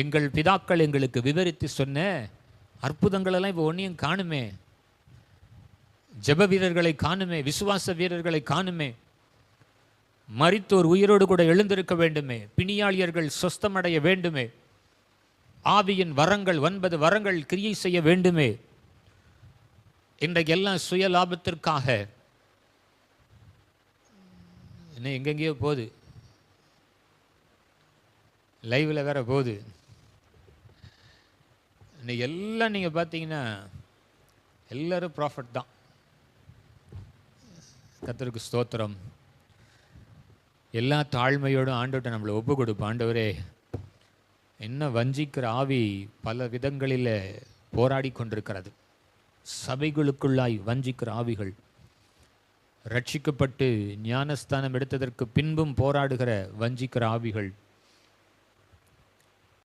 எங்கள் பிதாக்கள் எங்களுக்கு விவரித்து சொன்ன அற்புதங்களெல்லாம் இப்போ ஒன்றையும் காணுமே. ஜெப வீரர்களை காணுமே, விசுவாச வீரர்களை காணுமே. மரித்தோர் உயிரோடு கூட எழுந்திருக்க வேண்டுமே, பிணியாளியர்கள் சொஸ்தமடைய வேண்டுமே, ஆவியின் வரங்கள் 9 வரங்கள் கிரியை செய்ய வேண்டுமே. இன்றைக்கெல்லாம் சுய லாபத்திற்காக என்ன எங்கெங்கேயோ போகுது, லைவில் வேற போகுது. இன்னைக்கு எல்லாம் நீங்கள் பார்த்தீங்கன்னா எல்லாரும் ப்ராஃபிட் தான். கர்த்தருக்கு ஸ்தோத்திரம். எல்லா தாழ்மையோடும் ஆண்டவர்கிட்ட நம்மளை ஒப்பு கொடுப்போம். ஆண்டவரே, என்ன வஞ்சிக்கிற ஆவி பல விதங்களில் போராடி கொண்டிருக்கிறது. சபைகளுக்குள்ளாய் வஞ்சிக்கிற ஆவிகள், ரட்சிக்கப்பட்டு ஞானஸ்தானம் எடுத்ததற்கு பின்பும் போராடுகிற வஞ்சிக்கிற ஆவிகள்,